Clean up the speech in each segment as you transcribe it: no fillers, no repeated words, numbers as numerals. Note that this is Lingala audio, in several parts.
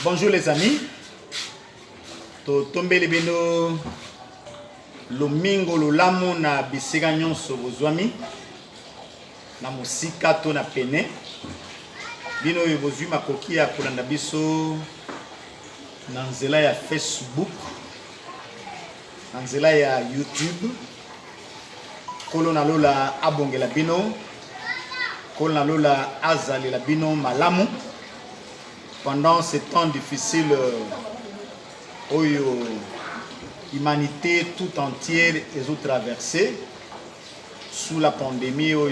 Bonjour les amis. Tombele bino lomingo lolamu na bisika nyonso bozwami na musika to na pene bino oyo bozwi makoki ya kolanda biso na nzela ya Facebook, na nzela ya YouTube. Kolo na lola abongela bino, kolo na lola azalela bino malamu pendant ces temps difficiles où l'humanité tout entière est traversée sous la pandémie où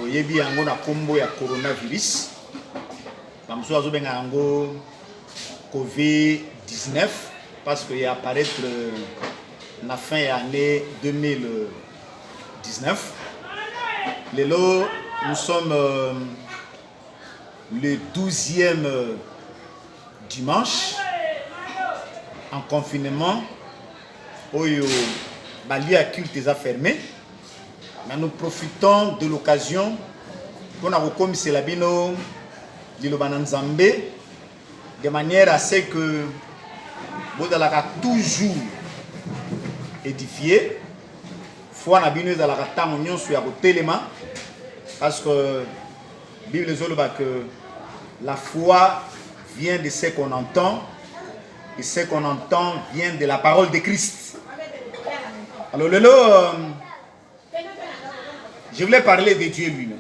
yebi yango na kombo ya coronavirus. Bamso azobenga yango COVID-19 parce qu'il apparaît la fin de l'année 2019. Lelo, nous sommes le 12e dimanche en confinement où Bali à culte est fermé. Mais nous profitons de l'occasion pour nous recommencer la bino Lilobananzambe de manière à ce que vous allez toujours édifié. Foi na bino ezalaka tango nyonso ya kotelema parce que Bible dit que la foi vient de ce qu'on entend et ce qu'on entend vient de la parole de Christ. Alors lelo, je voulais parler de Dieu lui-même.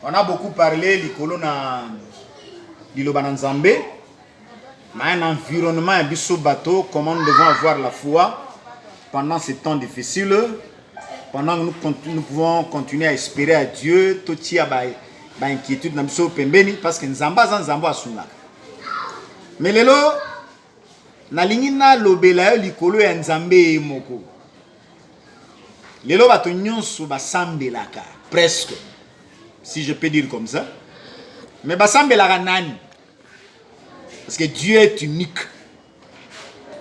On a beaucoup parlé likolo na Liloba na Nzambe, mais un environnement un biso bateau, comment nous devons avoir la foi pendant ces temps difficiles. Pendant que nous pouvons continuer à espérer à Dieu, tout y a inquiétude dans le pembeni parce que Nzamba Nzamba asuna. Mais lelo na lingina lobela likolo ya Nzambe moko. Lelo bato nyonso basambelaka presque, si je peux dire comme ça. Mais basambelaka nani? Parce que Dieu est unique.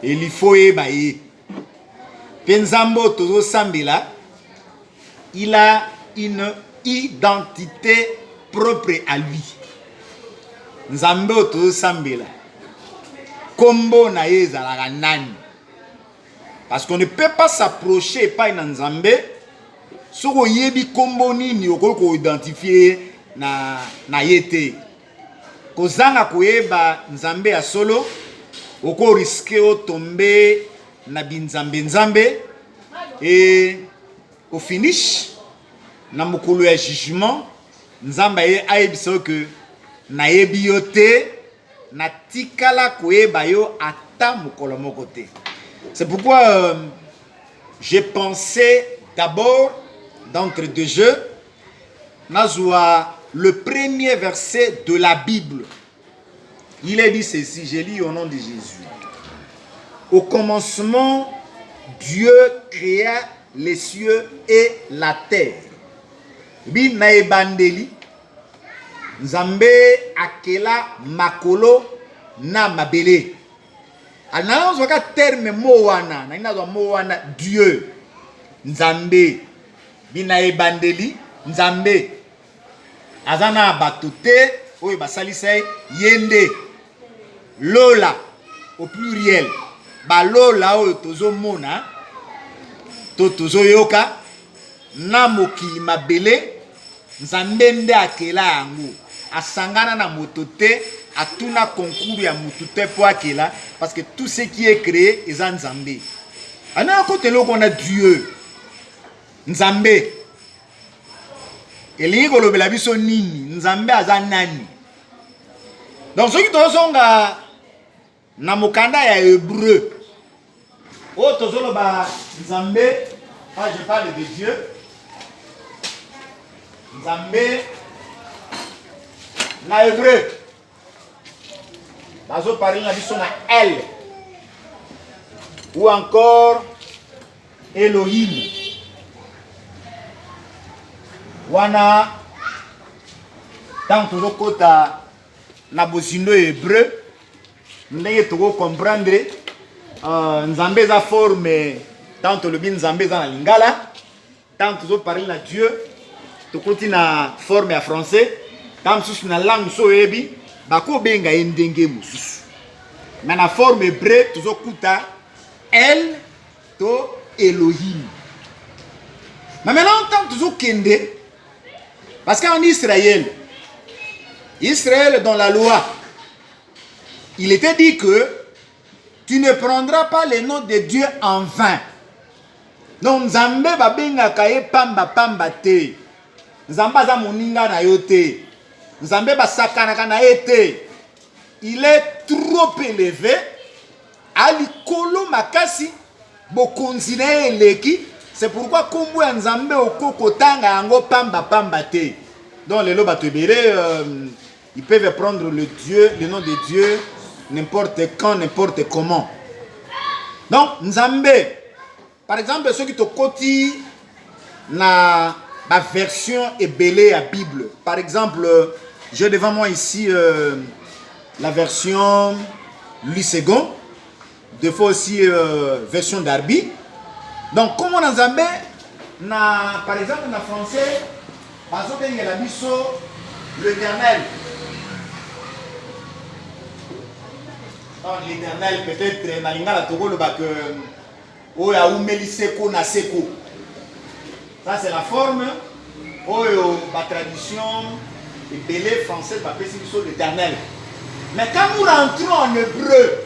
Et il faut ebaye. Penzambo tozo sambela. Il a une identité propre à lui. Nzambe oto sambela. Kombo na ezalaka nani. Parce qu'on ne peut pas s'approcher par Nzambe soko yebi kombo nini okoko identifier na yete. Kozanga koyeba Nzambe ya solo oko risque o tomber na binzambe nzambe et au finish na mokolo ya jugement Nzamba ye ayebiso que na yebi yo te na tikala koyeba yo ata mokolo moko te. C'est pourquoi j'ai pensé d'abord d'entre deux jeux nazwa le premier verset de la Bible. Il est dit ceci, je lis au nom de Jésus. Au commencement, Dieu créa les cieux et la terre. Bi na ebandeli Nzambe akela makolo na mabele. Ana zoka terme mowana, na ina zo mowana Dieu. Nzambe bi na ebandeli Nzambe azana batote oyo basalisa yende lola au pluriel. Ba lola oyo tozo mona tozo yoka na mokili mabele Nzambe nde akela yango asangana na motote atuna concours ya motote po akela parce que tout ce qui est créé est Nzambe. Ana ko telo ko na Dieu Nzambe elingi kolobela biso nini Nzambe aza nani. Donc soki tozonga na mokanda ya hébreu o tozoloba Nzambe. Quand je parle de Dieu, Nzambe, na hébreu, bazo parler na biso na El, ou encore Elohim. Wana, tant que kota na bosindo hébreu, ndenge toko comprendre, Nzambe za forme. Tant que le bien Nzambe dans la lingala, tant que vous parlez de Dieu, tu continues à former en français, Tam sous na langue so ebi, bako benga ndenge mususu. Mais na forme hébreu toujours kuta El to Elohim. Mais maintenant tant toujours kende parce qu'en Israël dans la loi, il était dit que tu ne prendras pas le nom de Dieu en vain. Donc Nzambe ba benga kaye pamba pamba te. Nzamba za moninga na yo te. Nzambe ba sakana na ete. Il est trop élevé. Ali kolo makasi bokonzi na eleki. C'est pourquoi kombo ya Nzambe okoko tanga yango pamba pamba te. Donc les loba tebele ils peuvent prendre le nom de Dieu n'importe quand, n'importe comment. Donc Nzambe, par exemple ceux qui te côté na la version ébélée à Bible. Par exemple, j'ai devant moi ici la version Louis II, des fois aussi version Darby. Donc, comme on a Zambé, par exemple, en français, l'éternel. L'éternel, peut-être, dans l'ingala Togo, le bac, où il y a Meliseko Naseko. Ça, c'est la forme. Où la tradition ébélée française va passer sur l'éternel. Mais quand nous rentrons en hébreu,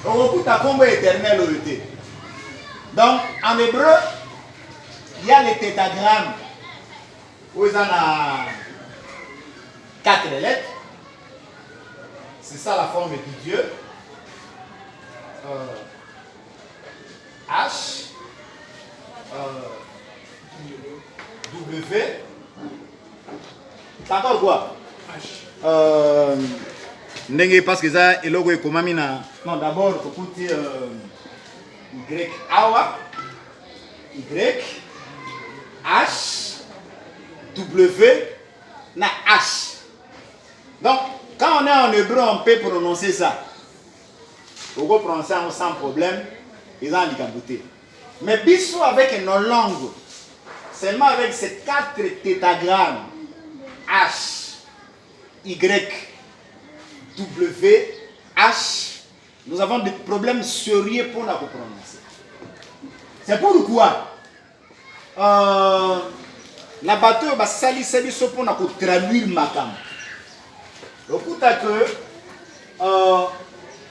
on recoute à combien éternel au été. Donc, en hébreu, il y a les tétagrammes où il y a 4 lettres. C'est ça la forme de Dieu. H, W. C'est encore quoi? H. Parce que ça, il logo est comme Amina. Non, d'abord, il faut dire Y, Awa, Y, H, W, na H. Donc, quand on est en hébreu, on peut prononcer ça. On peut prononcer sans problème. Ils ont handicapé. Mais bisou avec nos langues, seulement avec ces 4 tétagrammes, H, Y, W, H, nous avons des problèmes sérieux pour la prononcer. C'est pourquoi la bateau va salir pour traduire ma cam. Le coup est que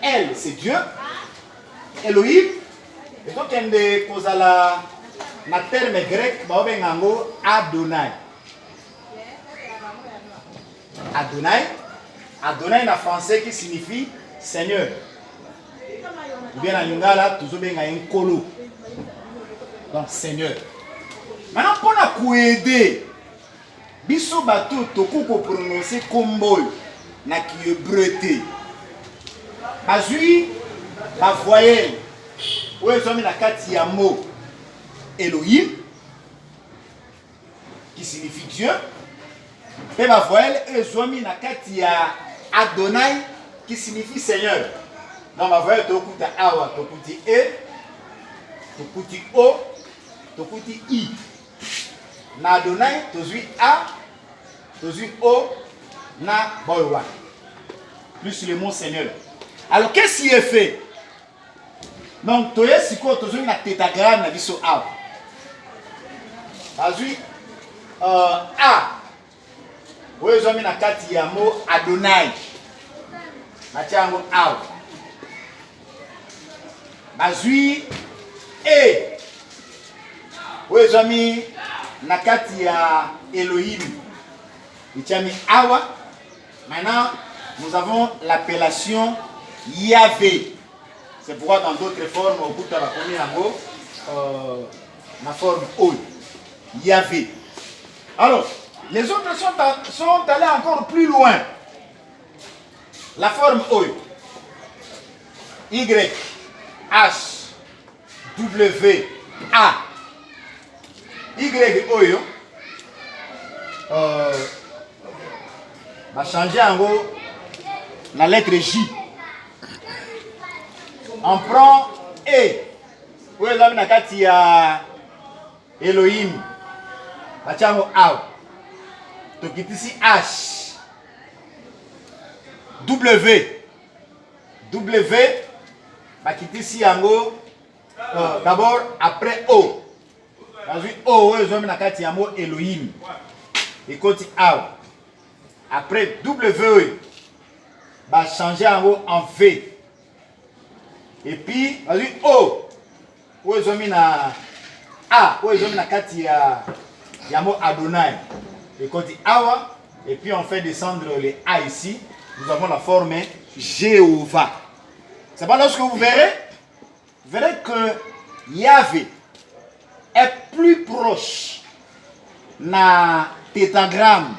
elle, c'est Dieu, Elohim, et donc il y a cause à la terme grec, Adonai. Adonai, Adonai en français qui signifie Seigneur. Ou bien en lingala, toujours bien un colo. Donc Seigneur. Maintenant, pour nous aider, biso bateau, toko ko prononcer combo na qui est breté. Bazui, la voyelle, où ils ont mis la carte mot Elohim, qui signifie Dieu. Et la voyelle, ils ont mis la carte Adonai, qui signifie Seigneur. Donc ma voyelle, tu écoutes Awa, tu écoutes E, tu écoutes O, tu écoutes I. Na Adonai, tu écoutes A, tu écoutes O, na Boywa. Plus le mot Seigneur. Alors qu'est-ce qui est fait? Donc tu es si quoi, tu écoutes la tétagramme, na biso A. Vas-y, A. Oui, ils ont mis la carte mot Adonai. Matiango A. Bazui et oui, ils ont mis la carte Elohim. Ils ont mis Awa. Maintenant, nous avons l'appellation Yahvé. C'est pourquoi dans d'autres formes, au bout de la première mot, la forme O. Yahvé. Alors, les autres sont allés encore plus loin. La forme O. Y. H, W, A, Y, Oyo, va changer en gros la lettre J. On prend E, où est la carte Elohim, va changer A. ici H. W. W. Ici d'abord après O. O, Elohim. Et côté A. Après W, va changer en haut en V. Et puis, O. O, ils ont mis na A. O, ils ont mis na kati ya mot Adonai. Et côté Awa. Et puis, on fait descendre les A ici. Nous avons la forme Jéhovah. C'est pas lorsque vous verrez que Yahvé est plus proche na tétragramme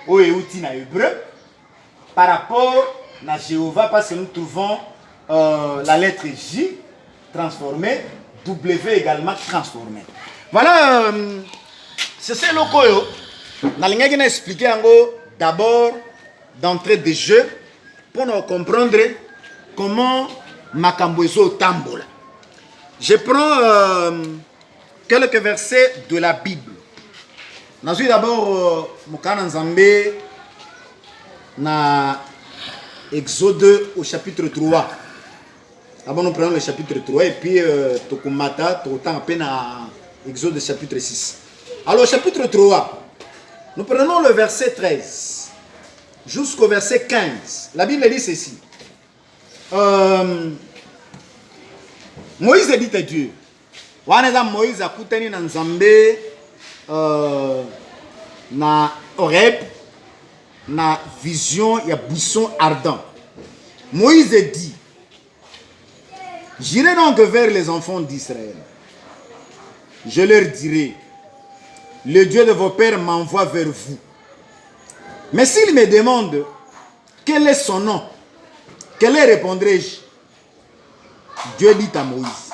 au Euti na hébreu par rapport à Jéhovah, parce que nous trouvons la lettre J transformée, W également transformée. Voilà, c'est ce loco. Nous allons expliquer d'abord d'entrée de jeu pour nous comprendre comment Makambozo Tambola. Je prends quelques versets de la Bible. Nous avons d'abord Mokana Nzambe na Exode au chapitre 3. D'abord nous prenons le chapitre 3 et puis Tokumata, Tokutan à peine à Exode chapitre 6. Alors chapitre 3, nous prenons le verset 13 jusqu'au verset 15. La Bible dit ceci. Moïse dit à Dieu. Moïse a coutani na Nzambe na Horeb na vision ya buisson ardent. Moïse dit: j'irai donc vers les enfants d'Israël. Je leur dirai: le Dieu de vos pères m'envoie vers vous. Mais s'ils me demandent quel est son nom, quel est répondrai-je? Dieu dit à Moïse: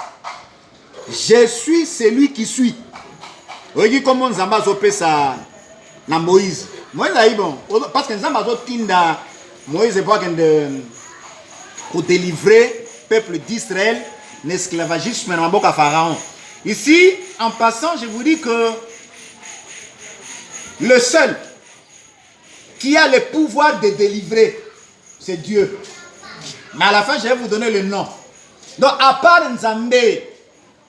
je suis celui qui suis. Voyez comment Nzamba zopé ça na Moïse. Moïse a dit bon, parce que Nzamba zotinda Moïse est pas pour délivrer le peuple d'Israël l'esclavagisme dans la Pharaon. Ici, en passant, je vous dis que le seul qui a le pouvoir de délivrer, c'est Dieu. Mais à la fin, je vais vous donner le nom. Donc, à part Nzambe,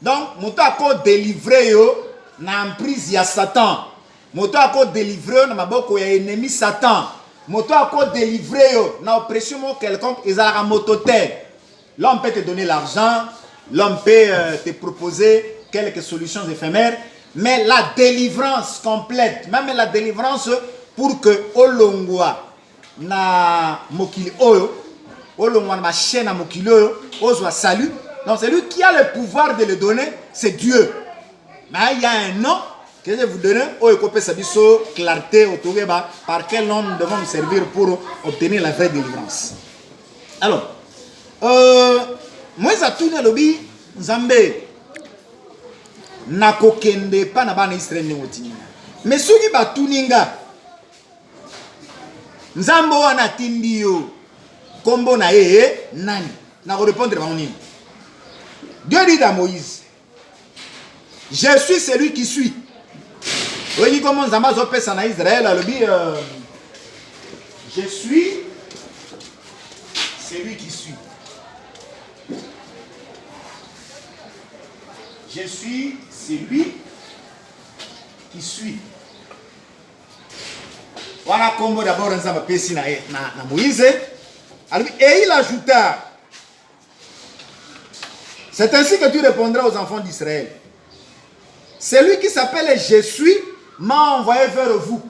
donc, moto a délivrer yo na emprise ya Satan. Moto a délivrer na maboko ya ennemi Satan. Moto a délivrer yo na oppression quelconque, ils ont mototé. L'homme peut te donner l'argent, l'homme peut te proposer quelques solutions éphémères, mais la délivrance complète, même la délivrance pour que Olongwa na mokili oyo, Olongwa na chaîne na mokili oyo, ozwa salut. Donc c'est lui qui a le pouvoir de le donner, c'est Dieu. Mais il y a un nom que je vais vous donner, clarté, par quel nom nous devons nous servir pour obtenir la vraie délivrance. Alors, Moïse a tourné le bi, Nzambe, nako kende pa na bana Israël ne motinga. Mais soki ba tuninga, Nzambe wana tindi yo, kombo na ye, nani? Nako répondre ba nini? Dieu dit à Moïse: je suis celui qui suis. Vous voyez comment Nzamba zopé ça na Israël, le bi, je suis celui qui suis. Je suis celui qui suis. Voilà comment d'abord Nzamba pesi na Moïse. Et il ajouta: c'est ainsi que tu répondras aux enfants d'Israël. Celui qui s'appelle Je suis m'a envoyé vers vous.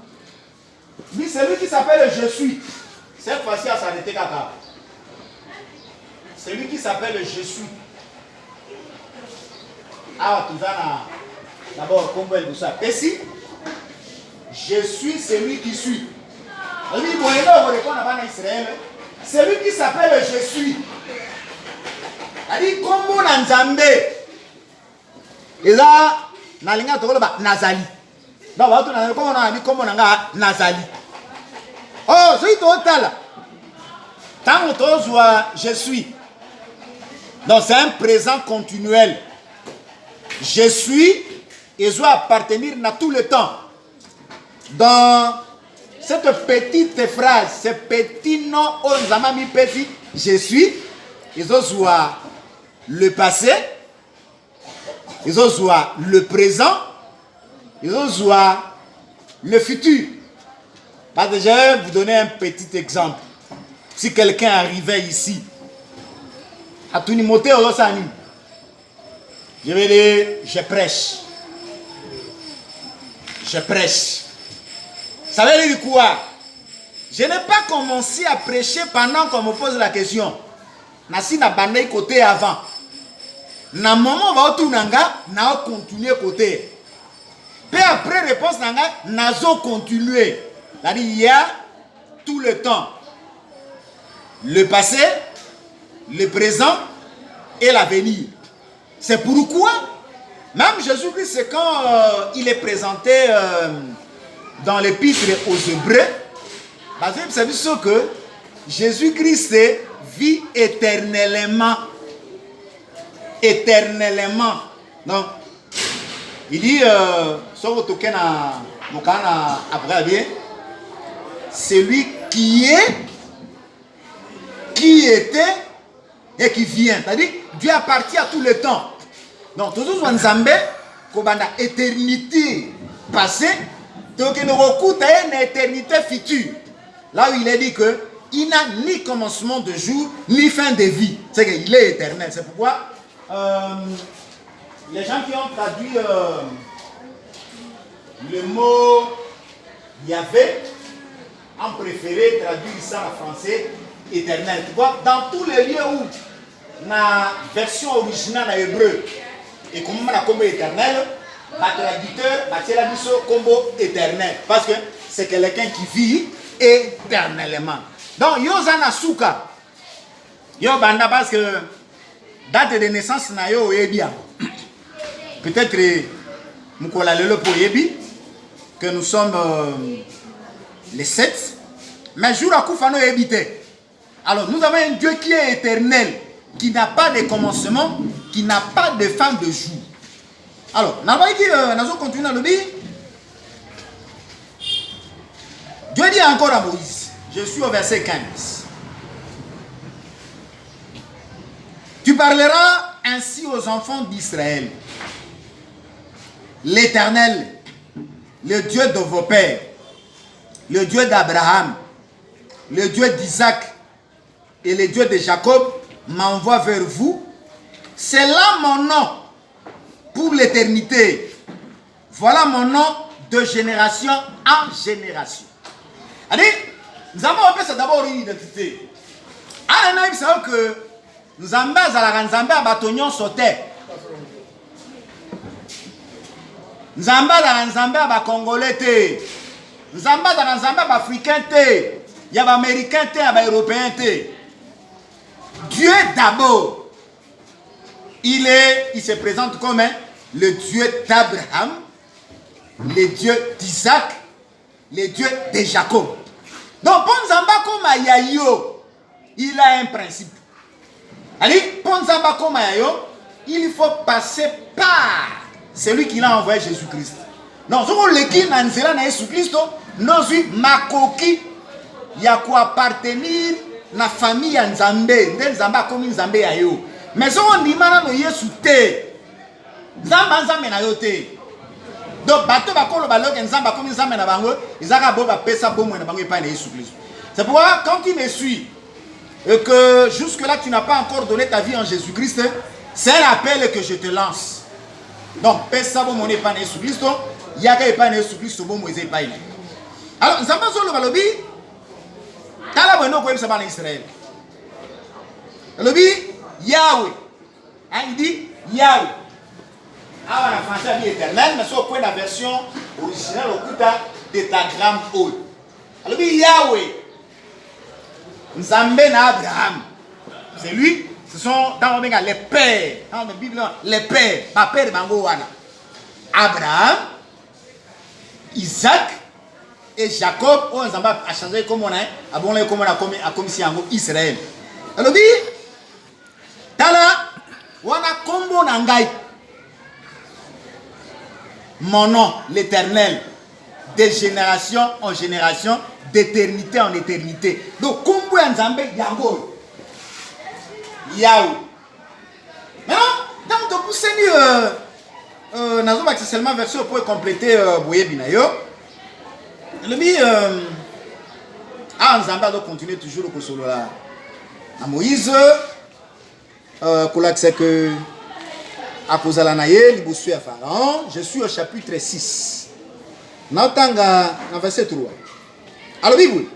Mais celui qui s'appelle Je suis, cette fois-ci à s'arrêter kaka. Celui qui s'appelle Je suis. Ah, tu vas d'abord comment elle dit ça. Et si je suis celui qui suis. Celui qui s'appelle Je suis. Il dit comment Nzambe. Et là, nalinga tokolo ba Nazali. Donc ba tu comment on a dit comment nanga Nazali. Oh, c'est total. Tant que je suis. Donc c'est un présent continuel. Je suis et je dois appartenir à tout le temps. Dans cette petite phrase, ce petit nom, Onzamami petit, je suis, ils ont soit le passé, ils ont soit le présent, ils ont soit le futur. Parce que je vais vous donner un petit exemple. Si quelqu'un arrivait ici, à Tunimote Olosani, je vais dire, je prêche. Je prêche. Ça veut dire quoi? Je n'ai pas commencé à prêcher pendant qu'on me pose la question. Nasi na bandé côté avant. Na moment va otunanga, na continuer côté. Puis après réponse nanga, nazo continuer. C'est-à-dire il y a tout le temps. Le passé, le présent et l'avenir. C'est pourquoi, même Jésus-Christ, c'est quand il est présenté dans l'épître aux Hébreux, la Bible c'est sûr que Jésus-Christ vit éternellement. Éternellement. Donc, il dit, celui qui est, qui était et qui vient. C'est-à-dire, Dieu appartient à tout le temps. Donc, tout ce Nzambe, comme une éternité passée, donc il nous recoute à une éternité future. Là où il est dit que il n'a ni commencement de jour, ni fin de vie. C'est qu'il est éternel. C'est pourquoi les gens qui ont traduit le mot Yahvé ont préféré traduire ça en français éternel. Tu vois, dans tous les lieux où la version originale en hébreu et comme on a comme éternel, le traducteur a dit combo éternel parce que c'est quelqu'un qui vit éternellement. Donc, Yozana Souka, Yo Banda parce que date de naissance na yo bien. Peut-être Mukola Lelo pour Yebi que nous sommes les 7, mais jour à Koufano Yebite. Alors, nous avons un Dieu qui est éternel, qui n'a pas de commencement, qui n'a pas de fin de jour. Alors, nous allons continuer à le dire. Dieu dit encore à Moïse, je suis au verset 15. Tu parleras ainsi aux enfants d'Israël. L'Éternel, le Dieu de vos pères, le Dieu d'Abraham, le Dieu d'Isaac et le Dieu de Jacob m'envoie vers vous. C'est là mon nom pour l'éternité. Voilà mon nom de génération en génération. Allez, nous avons appelé ça d'abord une identité. Ah, il faut que nous avons à Batognon sauté. Nous avons à Congolais. Nous avons à Africain. Il y a Américain, il y a Européen. Dieu d'abord, il se présente comme le Dieu d'Abraham, le Dieu d'Isaac, le Dieu de Jacob. Donc, Ponzamba comme Yayo, il a un principe. Allez, Ponzamba comme Yayo, il faut passer par celui qui l'a envoyé Jésus-Christ. Non, si on l'équipe dans Jésus-Christ, non, je suis Makoki, il y a quoi appartenir à la famille Nzambe, Nzamba comme Nzambe Yayo. Mais si on dit maintenant Yesu te, Nzamba na yo te. Donc, bateau bakolo balok Nzamba comme Nzamba na bango, ils ont boba pesa bomo na bango et pas Yesu Christ. C'est pourquoi quand tu me suis et que jusque-là tu n'as pas encore donné ta vie en Jésus-Christ, c'est un appel que je te lance. Donc, pesa bomo n'est pas Yesu Christ, yaka et pas Yesu Christ bomo et pas. Alors, Nzamba solo balobi, tala bueno ko yebisa bana Israël. Balobi Yahweh. Hein, il dit Yahweh. Ah, en français, il dit éternel, mais sur la version originale, au coup d'étagramme haut. Alors, il dit Yahweh. Nzambe na Abraham. C'est lui, ce sont dans les pères, dans la Bible, les pères, ma père de Bangowana. Abraham, Isaac et Jacob, on a changé comme on a, comme on a comme si en Israël. Alors, il dit, Tala, on a combo nangai. Mon nom, l'Éternel, de génération en génération, d'éternité en éternité. Donc, Kombo Nzambe Yango. Yao. Maintenant, dans le poussé, nous avons seulement version pour compléter Boye Binayo. Le bi, Nzambe doit continuer toujours au solo là. À Moïse, c'est que à cause de la naïe, il à Pharaon. Je suis au chapitre 6. Nautanga, dans verset 3. Alors, oui.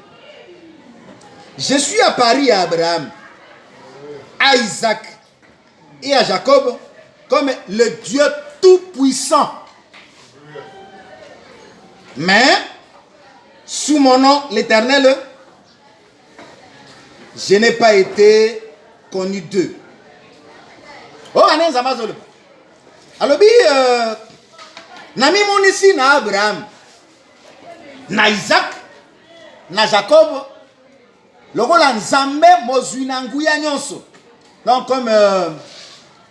Je suis apparu à Abraham, à Isaac et à Jacob comme le Dieu tout-puissant. Mais, sous mon nom, l'Éternel, je n'ai pas été connu d'eux. Oh, Anen Zamazolo. Alors, nami mon ici na Abraham, na Isaac, na Jacob, le rôle en Zambé, Mozuinanguya Nyonso. Donc, comme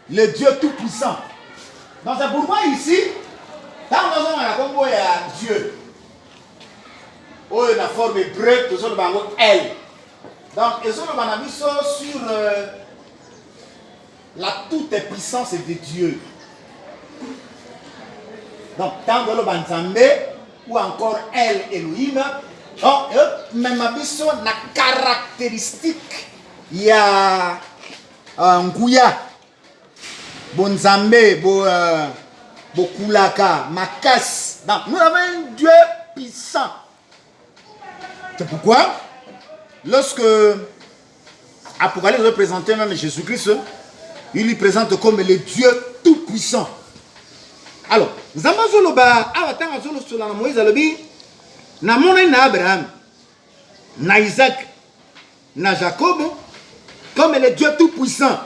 le Dieu tout-puissant. Donc, c'est pourquoi ici, quand nous avons la combo, il y a Dieu. Oh, la forme hébreu, tout ça, le bango, elle. Donc, ils sont sur la toute-puissance de Dieu. Donc, tant que le Banzambe, ou encore elle, Elohim, donc, même abisso, la caractéristique, il y a Nguya, Bonzambe, Bokulaka, Makas. Donc, nous avons un Dieu puissant. C'est pourquoi, lorsque Apocalypse représentait même Jésus-Christ, il lui présente comme le Dieu tout-puissant. Alors, Zamazoloba, Avatangazolo sur la Moïse Alobi, na mona na Abraham, na Isaac, na Jacob, comme le Dieu tout-puissant.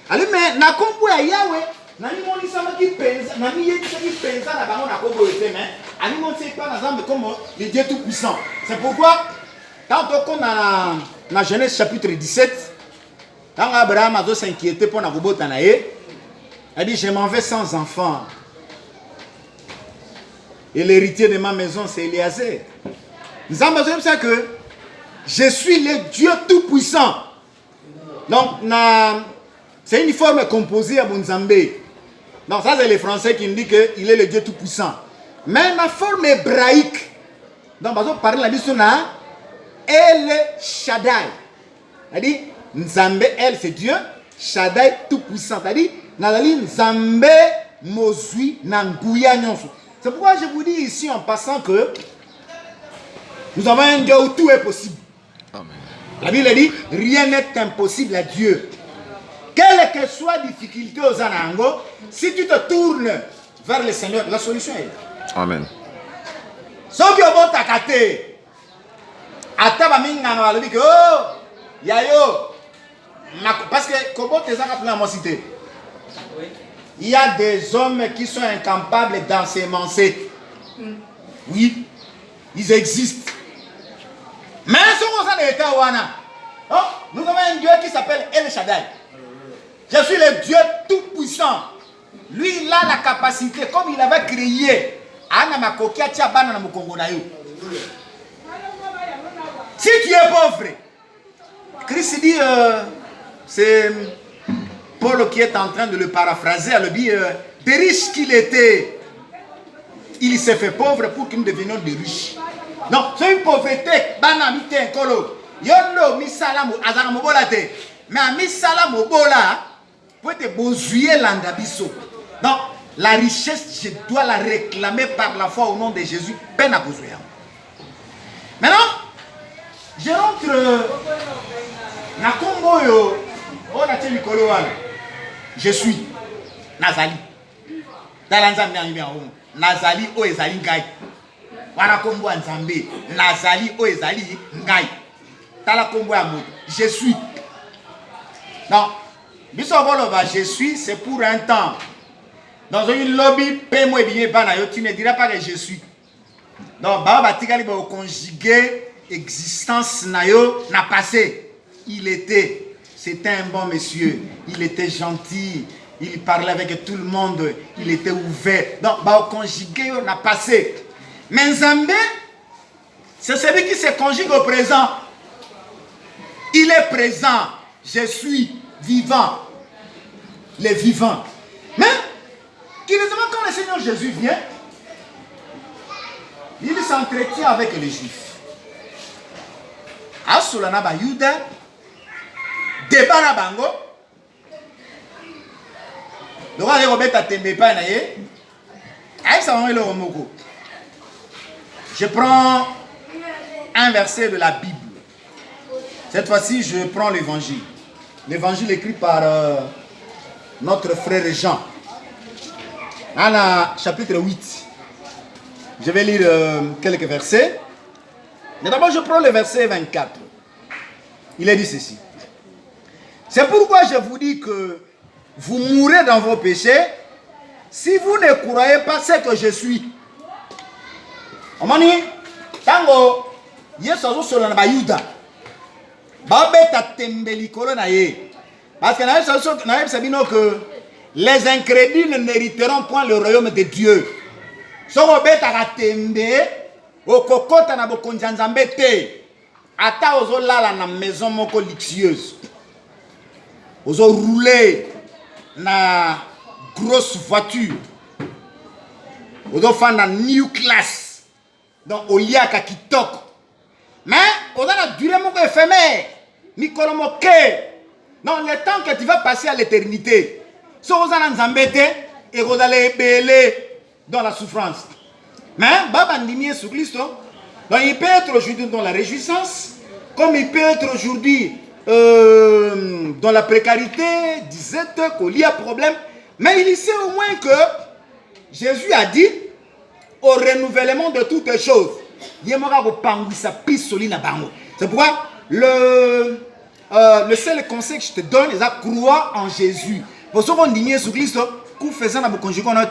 Alors, mais na kombo ya Yahweh, na mi moni sama ki pensa, na mi yedi qui pensa na bango na kombo ete, mais ani mon sait pas na zambe comme le Dieu tout-puissant. C'est pourquoi, quand on a dans Genèse chapitre 17, quand Abraham a s'inquiété pour la robot Tanaïe, il dit, je m'en vais sans enfant. Et l'héritier de ma maison, c'est Eliezer. Nous avons besoin de ça que je suis le Dieu tout-puissant. Donc, c'est une forme composée à Bonzambé. Donc, ça, c'est les Français qui me disent qu'il est le Dieu tout-puissant. Mais la forme hébraïque, donc, on parle de la mission là, El Shaddai. C'est-à-dire, Nzambe, elle, c'est Dieu. Shaddai, tout-puissant. C'est-à-dire, Nzambe, Mozui, Nanguya, Nyonso. C'est pourquoi je vous dis ici en passant que nous avons un Dieu où tout est possible. Amen. La Bible dit, rien n'est impossible à Dieu. Quelle que soit la difficulté aux Anango, si tu te tournes vers le Seigneur, la solution est là. Amen. Sauf que bon takate. Ataba mingano alobi que oh yayo parce que comment tes actes la cité. Il y a des hommes qui sont incapables d'ensemencer. Oui, ils existent. Mais ce qu'on est wana. Oh, nous avons un Dieu qui s'appelle El Shaddai. Je suis le Dieu tout puissant. Lui, il a la capacité, comme il avait créé Ana Makokia Tchabana na Mukongo na yo. Si tu es pauvre, Christ dit, c'est Paul qui est en train de le paraphraser, elle dit, des riches qu'il était, il s'est fait pauvre pour que nous devenions des riches. Donc, c'est une pauvreté, banamite, kolo, yondo, misala, azara mobolate, mais à misala mobola, pour te bozuyer l'andabiso. Donc, la richesse, je dois la réclamer par la foi au nom de Jésus, peine à bozuyer. Maintenant, je rentre na Congo yo, on a tenu Koloan. Je suis Nazali. Dalanzambe anime en Nazali o ezali ngai. Wana Congo Nzambe. Nazali o ezali ngai. Tala Congo ya moto. Je suis. Non. Biso boloba je suis, c'est pour un temps. Dans une lobby, paie-moi bien bana yo, tu ne diras pas que je suis. Donc baba tikali ba conjuguer existence nayo n'a passé. Il était, c'était un bon monsieur, il était gentil, il parlait avec tout le monde, il était ouvert. Donc, bah, conjugué, n'a passé. Mais Nzambé, c'est celui qui se conjugue au présent. Il est présent. Je suis vivant. Les vivants. Mais, curieusement, quand le Seigneur Jésus vient, il s'entretient avec les Juifs. Asolana ba Yuda, débat na bango. Le roi de Robert Tembe pa na ye. Aïe ça va le romoko. Je prends un verset de la Bible. Cette fois-ci, je prends l'évangile. L'évangile écrit par notre frère Jean. Dans le chapitre 8. Je vais lire quelques versets. Mais d'abord, je prends le verset 24. Il est dit ceci. C'est pourquoi je vous dis que vous mourrez dans vos péchés si vous ne croyez pas ce que je suis. Omani, tango, yeso solo na bayuda. Babeta tembelikolo na ye. Parce que na sabino que les incrédules n'hériteront point le royaume de Dieu. Soko beta katembe okokota na bokonza nzambe te. Ata ozo lala na maison moko luxueuse. Ozo rouler na grosse voiture. Ozo faire na new class. Donc au liaka kitoko. Mais on a la durée moko éphémère. Mikolo moke. Dans le temps que tu vas passer à l'éternité. Si vous allez en embêter et vous allez béler dans la souffrance. Mais Baba Ndimie sous Christ, donc il peut être aujourd'hui dans la réjouissance, comme il peut être aujourd'hui dans la précarité, disette, qu'il y a problème. Mais il sait au moins que Jésus a dit au renouvellement de toutes choses. C'est pourquoi le seul conseil que je te donne, c'est de croire en Jésus. Pour ceux qui ont dit sur Christ,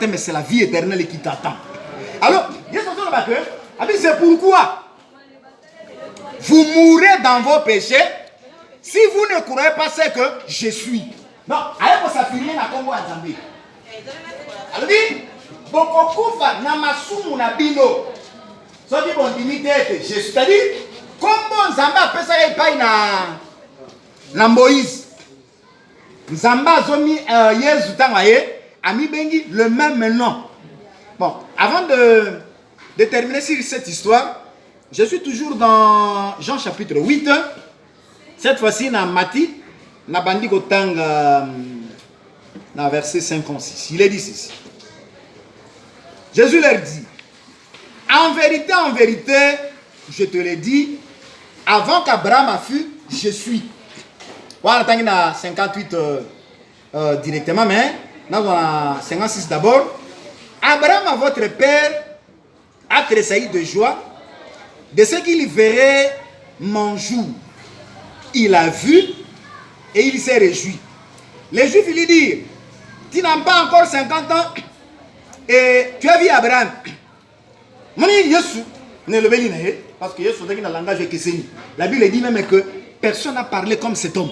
mais c'est la vie éternelle qui t'attend. Alors, c'est pourquoi vous mourrez dans vos péchés si vous ne croyez pas ce que je suis. Non, allez pour s'affirmer dans Congo à Zambie. Alors, bokokufa na masumu na bino. Soki bon limite je suis. C'est-à-dire, comment Zambie appelle ça epai na Moïse. Nzamba zomi Yesu tangaye ami bengi le même nom. Bon, avant de terminer sur cette histoire, je suis toujours dans Jean chapitre 8. Cette fois-ci dans Matthieu, na bandi kotanga na verset 56. Il est dit ceci. Jésus leur dit, en vérité, je te l'ai dit, avant qu'Abraham a fût, je suis. Voilà, on a 58 directement, mais on a 56 d'abord. Abraham, votre père, a tressailli de joie de ce qu'il verrait mon jour. Il a vu et il s'est réjoui. Les Juifs lui disent, tu n'as pas encore 50 ans et tu as vu Abraham. Parce que Yesu dans le langage de la Bible dit même que personne n'a parlé comme cet homme.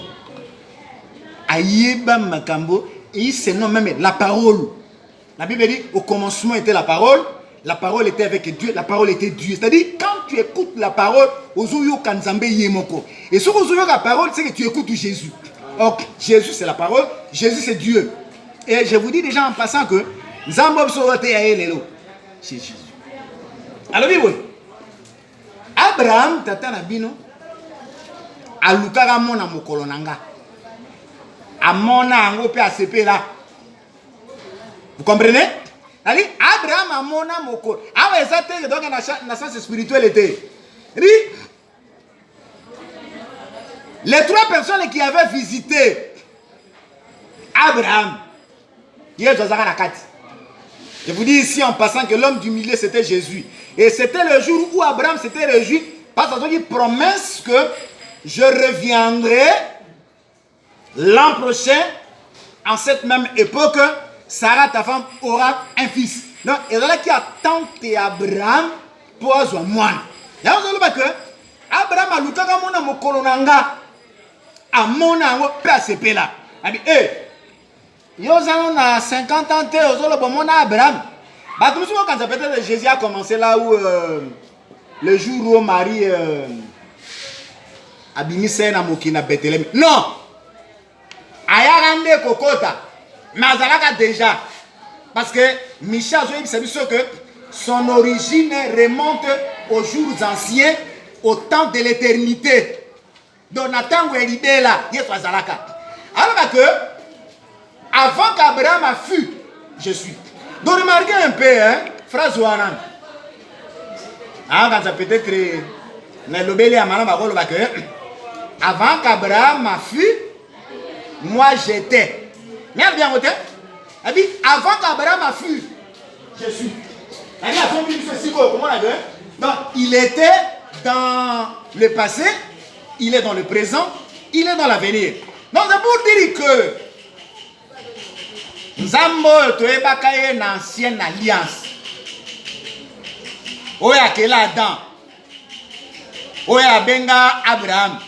Ayeba Makambo, et il se nomme même la parole. La Bible dit au commencement était la parole était avec Dieu, la parole était Dieu. C'est-à-dire, quand tu écoutes la parole, Ozoyo Kanzambe Yemoko. Et sur Ozoyo la parole, c'est que tu écoutes Jésus. Donc, Jésus c'est la parole, Jésus c'est Dieu. Et je vous dis déjà en passant que Zambob Sorote Aelelo, c'est Jésus. Alors, oui. Abraham, Tata Nabino, Alukara Mona Mokolonanga. Amona Ango Pe ACP là. Vous comprenez? Ali Abraham Amona Moko. Ah ouais, ça c'est donc la sens spirituelle était. Les trois personnes qui avaient visité Abraham, je vous dis ici en passant que l'homme du milieu c'était Jésus. Et c'était le jour où Abraham s'était réjoui parce qu'il promesse que je reviendrai l'an prochain, en cette même époque, Sarah, ta femme, aura un fils. Donc, il y a qui attend Abraham pour avoir moi. Il y a que Abraham a l'ouka comme on a kolonanga à mon ango PACP là. Il dit, yo a 50 ans, yo a Abraham. Bah, tout le monde, quand peut-être Jésus a commencé là où le jour où Marie a bimissé na mokina Bethléem. Non! Ayarande Kokota. Mais Azalaka déjà. Parce que Michel Zoïb, c'est sûr que son origine remonte aux jours anciens, au temps de l'éternité. Donc, Nathan Ouelibé là, il est Azalaka. Alors que, avant qu'Abraham a fui, je suis. Donc, remarquez un peu, hein, phrase Ouanan. Quand ça peut être. Avant qu'Abraham a fui, moi j'étais. Regarde bien, elle dit, avant qu'Abraham a fui, je suis. Donc, il était dans le passé, il est dans le présent, il est dans l'avenir. Donc, c'est pour dire que Nzambo, tu es bakaye une ancienne alliance. Oya kela Adam. Oya benga Abraham.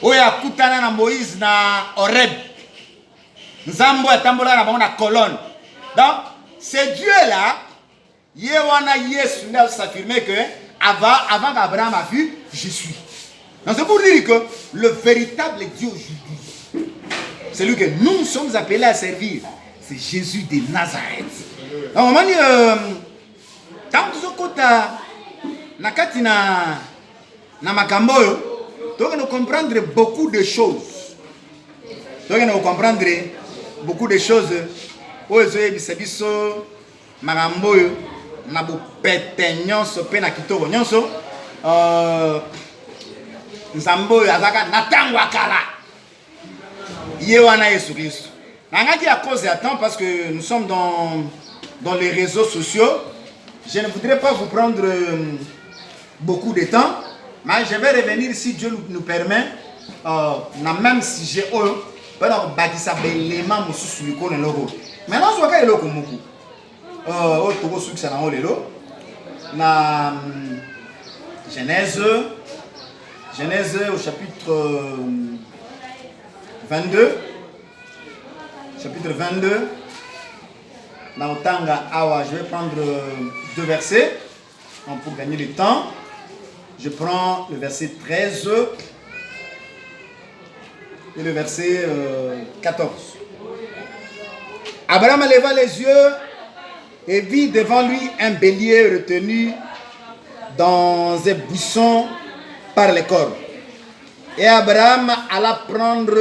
Oya kutana na Moïse na Horeb. Nzambo atambola na bango na colonne. Donc, ce Dieu-là, Yewana Yesu n'a s'affirmer que avant qu'Abraham a vu, je suis. Donc, c'est pour dire que le véritable Dieu aujourd'hui, celui que nous sommes appelés à servir, c'est Jésus de Nazareth. Donc, on dit, tant que kota nakati na makambo tu dois comprendre beaucoup de choses. Tu dois comprendre beaucoup de choses. Ozo bisabiso makambo na bo pete nyonso pe na kitoko nyonso nzambo azaka natangwa kala yewana Yesu Kristo. Nangaki à cause de temps parce que nous sommes dans les réseaux sociaux. Je ne voudrais pas vous prendre beaucoup de temps, mais je vais revenir si Dieu nous permet. Dans le même sujet, maintenant, bâtissa l'élément sous le côté logo. Maintenant, je vois qu'il y a logo beaucoup. Autour succès dans le lot. Na Genèse au chapitre 22. Chapitre 22. Dans Tanga Awa, je vais prendre 2 versets pour gagner du temps. Je prends le verset 13 et le verset 14. Abraham leva les yeux et vit devant lui un bélier retenu dans un buisson par les cornes. Et Abraham alla prendre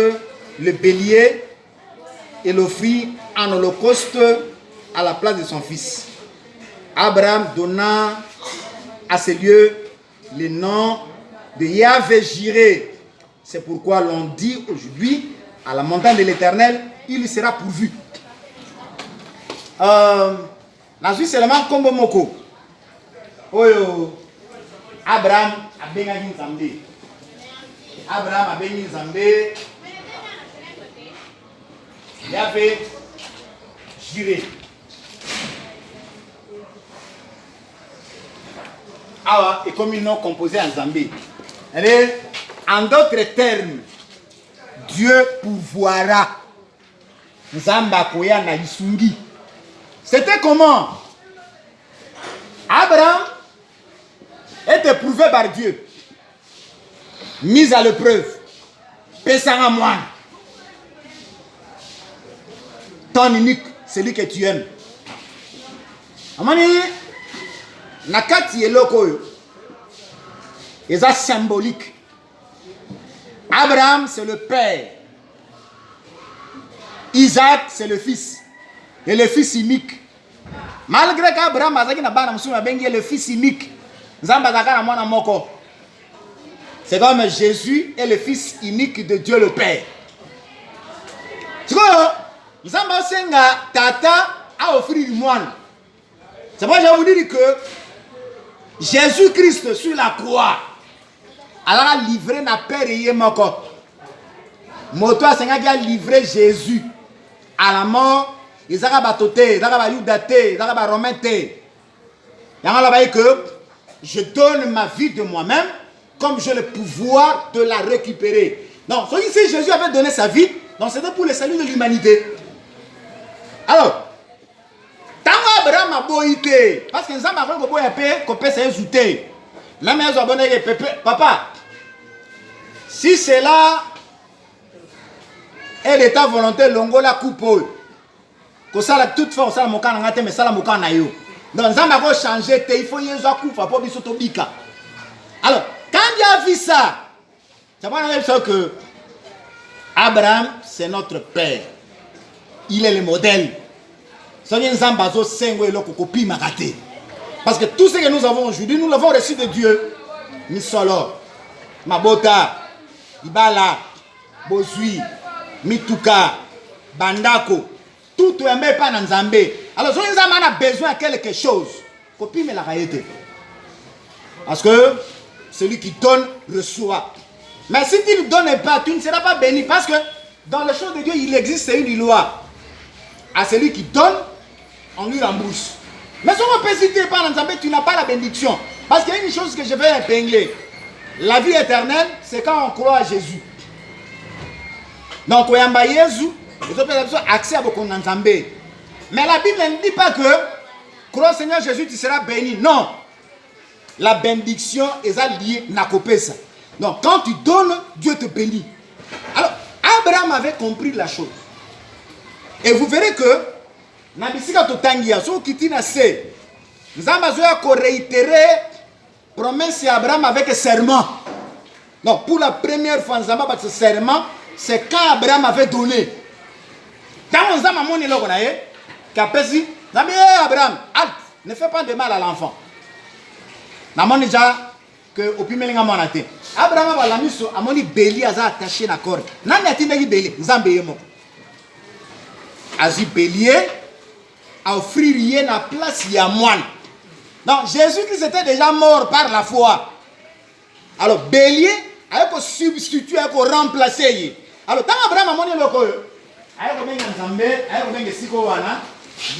le bélier et l'offrit en holocauste à la place de son fils. Abraham donna à ce lieu le nom de Yahvé Jiré. C'est pourquoi l'on dit aujourd'hui, à la montagne de l'Éternel, il y sera pourvu. Nazi seulement comme Moko. Oyo Abraham a béni Nzambe. Abraham a béni Nzambe. Yahvé Jiré. Ah, et comme un nom composé en Zambie. En d'autres termes, Dieu pourvoira. Nzamba koya na isungi. C'était comment? Abraham était prouvé par Dieu, mis à l'épreuve, pesant à moi. Ton unique, celui que tu aimes. Amani, nakati eloko yo. C'est symbolique. Abraham, c'est le père. Isaac, c'est le fils. Et le fils unique. Malgré qu'Abraham est le fils unique. C'est comme Jésus est le fils unique de Dieu le Père. Tu vois, Zamba Senga Tata a offert du moine. C'est pourquoi je vous dis que Jésus-Christ sur la croix, alors a livré na père et moko. Moto Senga qui a livré Jésus à la mort. Ils ont batoté, ils ont yudaté, ils ont romainté. Ils ont que je donne ma vie de moi-même comme j'ai le pouvoir de la récupérer. Donc, si Jésus avait donné sa vie, c'était pour le salut de l'humanité. Alors, tant qu'Abraham ma boïté. Parce que nous avons un peu de paix, c'est ajouté. Même si abonnés, papa, si c'est là, et l'état volontaire, longo la coupe. Que ça, la toute fois, ça la moka n'a mais ça la moka n'a yo. Donc, nous avons changé, il faut y avoir un coup pour bisoto bika. Alors, quand il a vu ça, ça va dire que Abraham, c'est notre père. Il est le modèle. Parce que tout ce que nous avons aujourd'hui, nous l'avons reçu de Dieu. Misolo, Mabota, Ibala, Bozui, Mituka, Bandako, tout est même pas dans Nzambé. Alors, si nous avons besoin de quelque chose, copie mais la réalité. Parce que celui qui donne reçoit. Mais si tu ne donnes pas, tu ne seras pas béni. Parce que dans les choses de Dieu, il existe une loi. À celui qui donne, on lui rembourse. Mais si on peut citer par Nzambé, tu n'as pas la bénédiction. Parce qu'il y a une chose que je vais épingler. La vie éternelle, c'est quand on croit à Jésus. Donc, on a Jésus, les autres personnes ont accès à beaucoup Nzambé. Mais la Bible ne dit pas que crois au Seigneur Jésus, tu seras béni. Non. La bénédiction est liée à ça. Donc, quand tu donnes, Dieu te bénit. Alors, Abraham avait compris la chose. Et vous verrez que, Nabisika Totangia, so Kitina se, nous avons réitéré promesse à Abraham avec un serment. Donc, pour la première fois, nous avons ce serment, c'est quand Abraham avait donné. Quand nous avons monné là, Kapesi, nous avons dit Abraham, ne fais pas de mal à l'enfant. Nous avons déjà que au premier moment on a été. Abraham a mis sur amoni béli a attaché la corde. Nani atinde ki béli, nzambe mo. Azi bélier a offrir na place ya moine. Donc Jésus qui était déjà mort par la foi. Alors bélier a ko substituer a ko remplacer. Alors tant Abraham a moni loko yo. Ayo benga nzambe, ayo benga siko wana,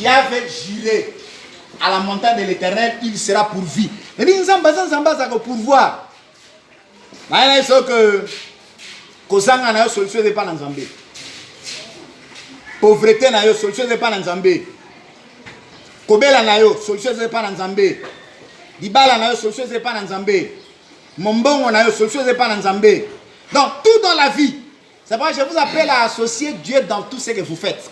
il avait juré à la montagne de l'Éternel, il sera pourvu. Mais nous avons pourvoir. Mais il faut que Kozanga na yo solution de pas dans Zambé. Pauvreté na yo solution de pas dans Zambé. Kobela na yo solution de pas dans Zambé. Dibala na yo solution de pas dans Zambé. Mombongo na yo solution de pas dans Zambé. Donc tout dans la vie. C'est pourquoi je vous appelle à associer Dieu dans tout ce que vous faites.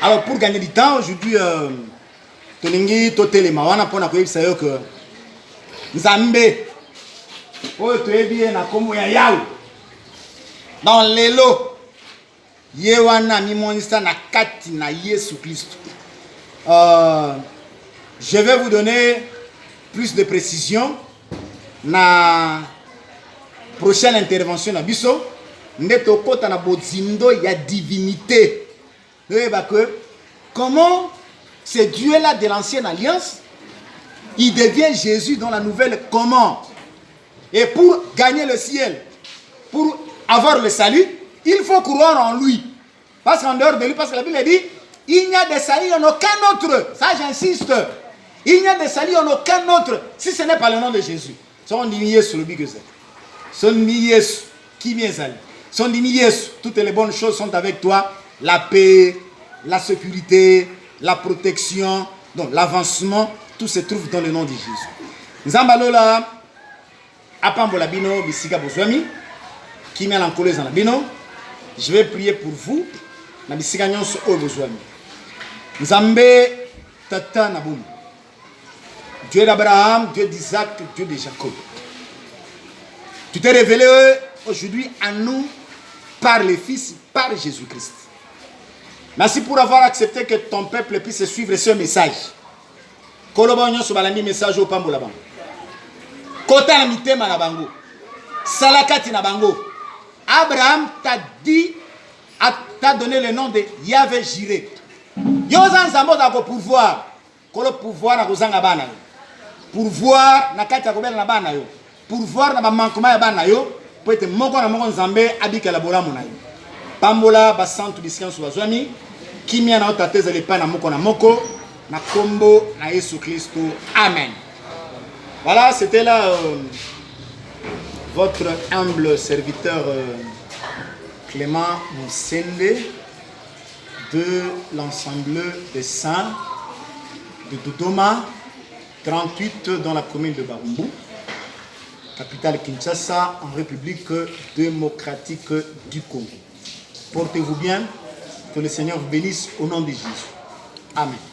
Alors pour gagner du temps aujourd'hui tolingi totelema wana pona koyebisa yo que Nzambe oyo toyebi na kombo ya Yawe dans lelo ye wana mimonisa na kati na Yesu Kristo. Je vais vous donner plus de précision na prochaine intervention na biso ndeto kota na bozindo ya divinité. Comment ce Dieu-là de l'ancienne alliance, il devient Jésus dans la nouvelle comment? Et pour gagner le ciel, pour avoir le salut, il faut croire en lui. Parce qu'en dehors de lui, parce que la Bible dit, il n'y a de salut en aucun autre. Ça j'insiste. Il n'y a de salut en aucun autre, si ce n'est pas le nom de Jésus. Son dit sur le but que c'est. Son dit qui vient salut. Son dit toutes les bonnes choses sont avec toi. La paix, la sécurité, la protection, donc l'avancement, tout se trouve dans le nom de Jésus. Nzambalola, apambola bino, bisika bozwami, qui met l'encolé dans la bino. Je vais prier pour vous, na bisika nyonso o bozwami. Nzambe tata naboum. Dieu d'Abraham, Dieu d'Isaac, Dieu de Jacob. Tu t'es révélé aujourd'hui à nous par le Fils, par Jésus-Christ. Merci pour avoir accepté que ton peuple puisse suivre ce message. Kolobonyo sobalandi message au pambo la bango. Kota na mitema na bango. Salakati na bango. Abraham t'a dit, t'a donné le nom de Yahvé Jireh. Yozan zambo za ko pouvoir. Kolo pouvoir na kozanga bana yo. Pouvoir na kati ya kobela na bana yo. Pouvoir na ba manquement ya bana yo. Peut être moko na moko nzambe abika la bolamu na yo. Pambola basantu biskansu bazwami kimia na otateza lepa na moko na kombo na Yesu Kristo. Amen. Voilà, c'était là votre humble serviteur Clément Moussende de l'ensemble des saints de Dodoma, 38 dans la commune de Barumbu, capitale Kinshasa, en République démocratique du Congo. Portez-vous bien, que le Seigneur vous bénisse au nom de Jésus. Amen.